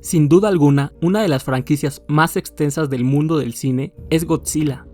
Sin duda alguna, una de las franquicias más extensas del mundo del cine es Godzilla.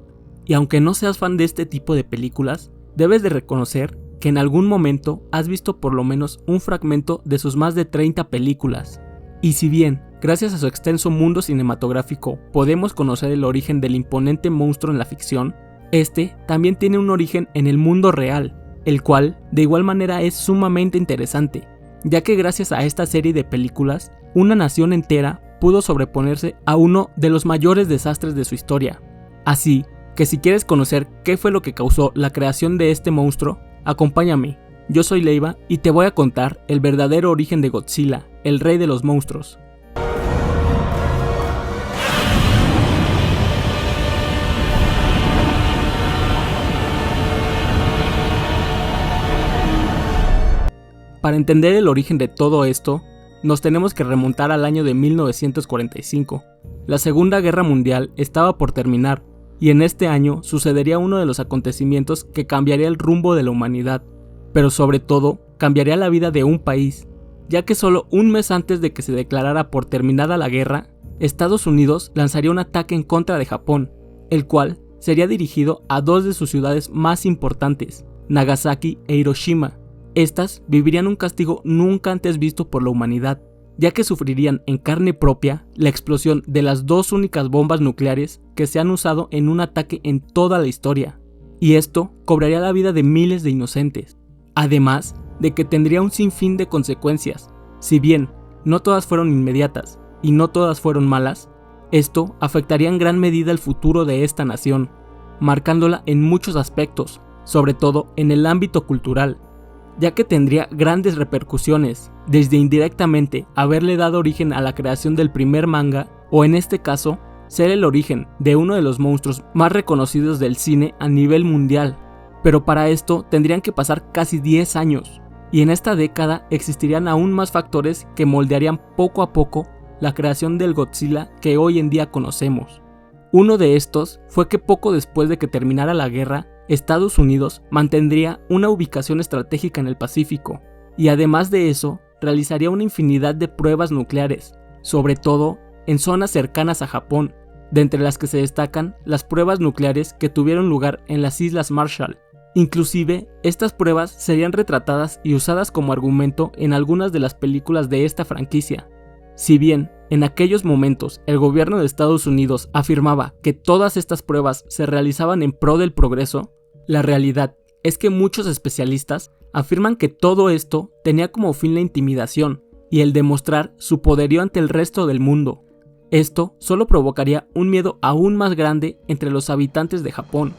Y aunque no seas fan de este tipo de películas, debes de reconocer que en algún momento has visto por lo menos un fragmento de sus más de 30 películas. Y si bien, gracias a su extenso mundo cinematográfico, podemos conocer el origen del imponente monstruo en la ficción, este también tiene un origen en el mundo real, el cual de igual manera es sumamente interesante, ya que gracias a esta serie de películas, una nación entera pudo sobreponerse a uno de los mayores desastres de su historia. Así que si quieres conocer qué fue lo que causó la creación de este monstruo, acompáñame. Yo soy Leiva y te voy a contar el verdadero origen de Godzilla, el rey de los monstruos. Para entender el origen de todo esto, nos tenemos que remontar al año de 1945. La Segunda Guerra Mundial estaba por terminar, y en este año sucedería uno de los acontecimientos que cambiaría el rumbo de la humanidad, pero sobre todo cambiaría la vida de un país, ya que solo un mes antes de que se declarara por terminada la guerra, Estados Unidos lanzaría un ataque en contra de Japón, el cual sería dirigido a dos de sus ciudades más importantes, Nagasaki e Hiroshima. Estas vivirían un castigo nunca antes visto por la humanidad, ya que sufrirían en carne propia la explosión de las dos únicas bombas nucleares que se han usado en un ataque en toda la historia, y esto cobraría la vida de miles de inocentes, además de que tendría un sinfín de consecuencias. Si bien no todas fueron inmediatas y no todas fueron malas, esto afectaría en gran medida el futuro de esta nación, marcándola en muchos aspectos, sobre todo en el ámbito cultural, ya que tendría grandes repercusiones, desde indirectamente haberle dado origen a la creación del primer manga, o en este caso, ser el origen de uno de los monstruos más reconocidos del cine a nivel mundial. Pero para esto tendrían que pasar casi 10 años, y en esta década existirían aún más factores que moldearían poco a poco la creación del Godzilla que hoy en día conocemos. Uno de estos fue que poco después de que terminara la guerra, Estados Unidos mantendría una ubicación estratégica en el Pacífico, y además de eso, realizaría una infinidad de pruebas nucleares, sobre todo en zonas cercanas a Japón, de entre las que se destacan las pruebas nucleares que tuvieron lugar en las Islas Marshall. Inclusive, estas pruebas serían retratadas y usadas como argumento en algunas de las películas de esta franquicia. Si bien, en aquellos momentos, el gobierno de Estados Unidos afirmaba que todas estas pruebas se realizaban en pro del progreso, la realidad es que muchos especialistas afirman que todo esto tenía como fin la intimidación y el demostrar su poderío ante el resto del mundo. Esto solo provocaría un miedo aún más grande entre los habitantes de Japón,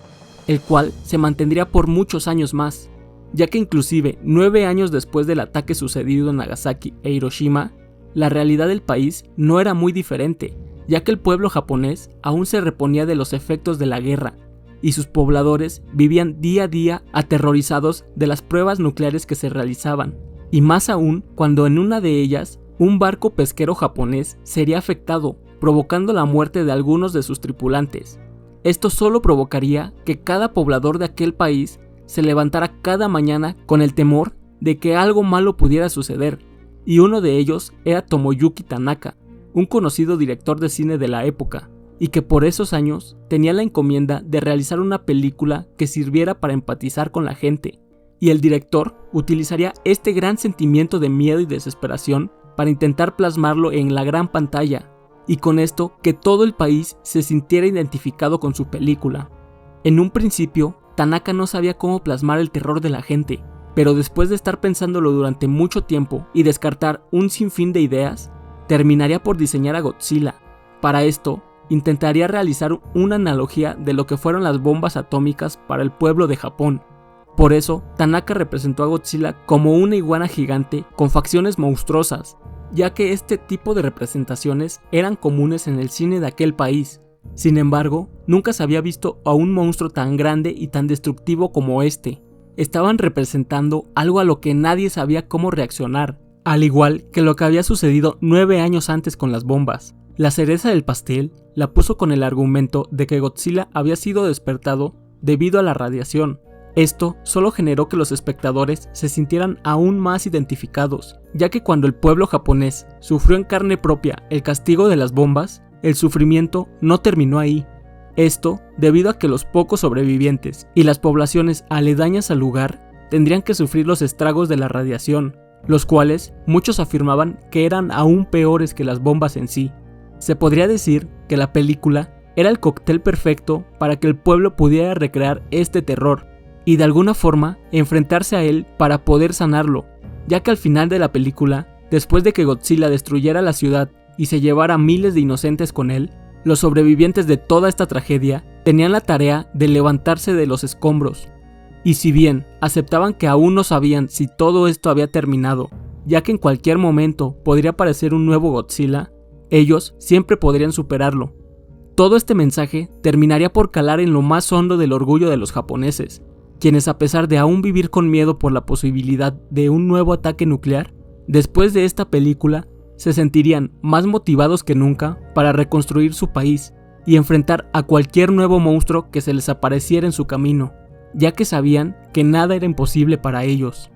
el cual se mantendría por muchos años más, ya que inclusive 9 años después del ataque sucedido en Nagasaki e Hiroshima, la realidad del país no era muy diferente, ya que el pueblo japonés aún se reponía de los efectos de la guerra, y sus pobladores vivían día a día aterrorizados de las pruebas nucleares que se realizaban, y más aún cuando en una de ellas, un barco pesquero japonés sería afectado, provocando la muerte de algunos de sus tripulantes. Esto solo provocaría que cada poblador de aquel país se levantara cada mañana con el temor de que algo malo pudiera suceder, y uno de ellos era Tomoyuki Tanaka, un conocido director de cine de la época, y que por esos años tenía la encomienda de realizar una película que sirviera para empatizar con la gente, y el director utilizaría este gran sentimiento de miedo y desesperación para intentar plasmarlo en la gran pantalla, y con esto que todo el país se sintiera identificado con su película. En un principio, Tanaka no sabía cómo plasmar el terror de la gente, pero después de estar pensándolo durante mucho tiempo y descartar un sinfín de ideas, terminaría por diseñar a Godzilla. Para esto, intentaría realizar una analogía de lo que fueron las bombas atómicas para el pueblo de Japón. Por eso, Tanaka representó a Godzilla como una iguana gigante con facciones monstruosas, ya que este tipo de representaciones eran comunes en el cine de aquel país. Sin embargo, nunca se había visto a un monstruo tan grande y tan destructivo como este. Estaban representando algo a lo que nadie sabía cómo reaccionar, al igual que lo que había sucedido 9 años antes con las bombas. La cereza del pastel la puso con el argumento de que Godzilla había sido despertado debido a la radiación. Esto solo generó que los espectadores se sintieran aún más identificados, ya que cuando el pueblo japonés sufrió en carne propia el castigo de las bombas, el sufrimiento no terminó ahí. Esto debido a que los pocos sobrevivientes y las poblaciones aledañas al lugar tendrían que sufrir los estragos de la radiación, los cuales muchos afirmaban que eran aún peores que las bombas en sí. Se podría decir que la película era el cóctel perfecto para que el pueblo pudiera recrear este terror y de alguna forma enfrentarse a él para poder sanarlo, ya que al final de la película, después de que Godzilla destruyera la ciudad y se llevara a miles de inocentes con él, los sobrevivientes de toda esta tragedia tenían la tarea de levantarse de los escombros. Y si bien aceptaban que aún no sabían si todo esto había terminado, ya que en cualquier momento podría aparecer un nuevo Godzilla, ellos siempre podrían superarlo. Todo este mensaje terminaría por calar en lo más hondo del orgullo de los japoneses, quienes a pesar de aún vivir con miedo por la posibilidad de un nuevo ataque nuclear, después de esta película se sentirían más motivados que nunca para reconstruir su país y enfrentar a cualquier nuevo monstruo que se les apareciera en su camino, ya que sabían que nada era imposible para ellos.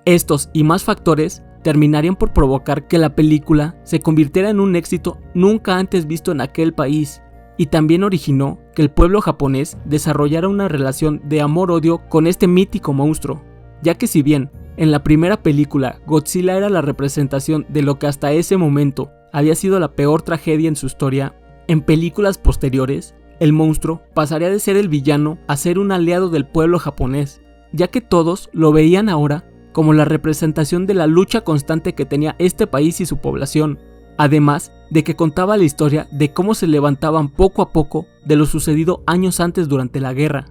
Estos y más factores terminarían por provocar que la película se convirtiera en un éxito nunca antes visto en aquel país, y también originó que el pueblo japonés desarrollara una relación de amor-odio con este mítico monstruo, ya que si bien en la primera película Godzilla era la representación de lo que hasta ese momento había sido la peor tragedia en su historia, en películas posteriores el monstruo pasaría de ser el villano a ser un aliado del pueblo japonés, ya que todos lo veían ahora como la representación de la lucha constante que tenía este país y su población, además de que contaba la historia de cómo se levantaban poco a poco de lo sucedido años antes durante la guerra.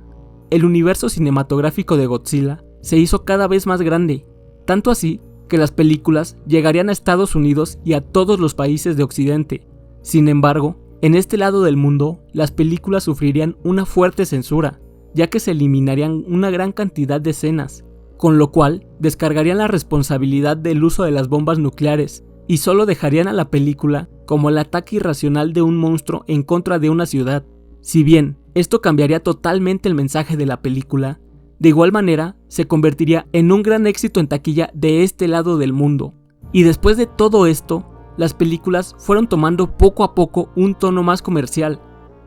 El universo cinematográfico de Godzilla se hizo cada vez más grande, tanto así que las películas llegarían a Estados Unidos y a todos los países de Occidente. Sin embargo, en este lado del mundo, las películas sufrirían una fuerte censura, ya que se eliminarían una gran cantidad de escenas, con lo cual descargarían la responsabilidad del uso de las bombas nucleares y solo dejarían a la película como el ataque irracional de un monstruo en contra de una ciudad. Si bien esto cambiaría totalmente el mensaje de la película, de igual manera se convertiría en un gran éxito en taquilla de este lado del mundo. Y después de todo esto, las películas fueron tomando poco a poco un tono más comercial,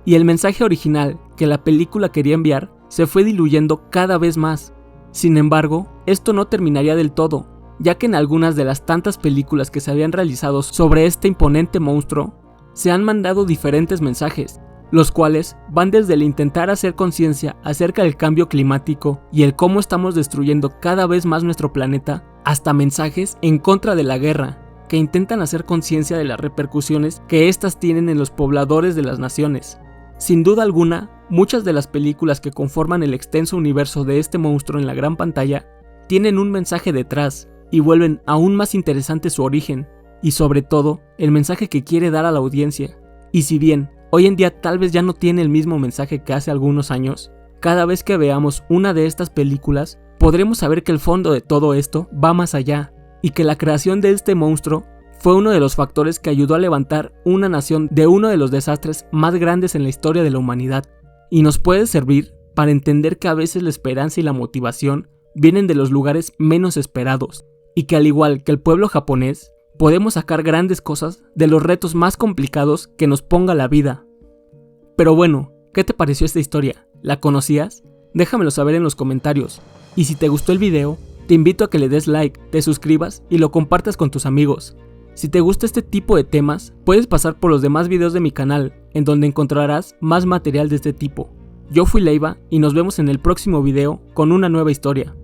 y el mensaje original que la película quería enviar se fue diluyendo cada vez más. Sin embargo, esto no terminaría del todo, ya que en algunas de las tantas películas que se habían realizado sobre este imponente monstruo, se han mandado diferentes mensajes, los cuales van desde el intentar hacer conciencia acerca del cambio climático y el cómo estamos destruyendo cada vez más nuestro planeta, hasta mensajes en contra de la guerra, que intentan hacer conciencia de las repercusiones que éstas tienen en los pobladores de las naciones. Sin duda alguna, muchas de las películas que conforman el extenso universo de este monstruo en la gran pantalla tienen un mensaje detrás y vuelven aún más interesante su origen y sobre todo el mensaje que quiere dar a la audiencia. Y si bien hoy en día tal vez ya no tiene el mismo mensaje que hace algunos años, cada vez que veamos una de estas películas podremos saber que el fondo de todo esto va más allá y que la creación de este monstruo fue uno de los factores que ayudó a levantar una nación de uno de los desastres más grandes en la historia de la humanidad, y nos puede servir para entender que a veces la esperanza y la motivación vienen de los lugares menos esperados, y que al igual que el pueblo japonés, podemos sacar grandes cosas de los retos más complicados que nos ponga la vida. Pero bueno, ¿qué te pareció esta historia? ¿La conocías? Déjamelo saber en los comentarios, y si te gustó el video, te invito a que le des like, te suscribas y lo compartas con tus amigos. Si te gusta este tipo de temas, puedes pasar por los demás videos de mi canal, en donde encontrarás más material de este tipo. Yo fui Leiva y nos vemos en el próximo video con una nueva historia.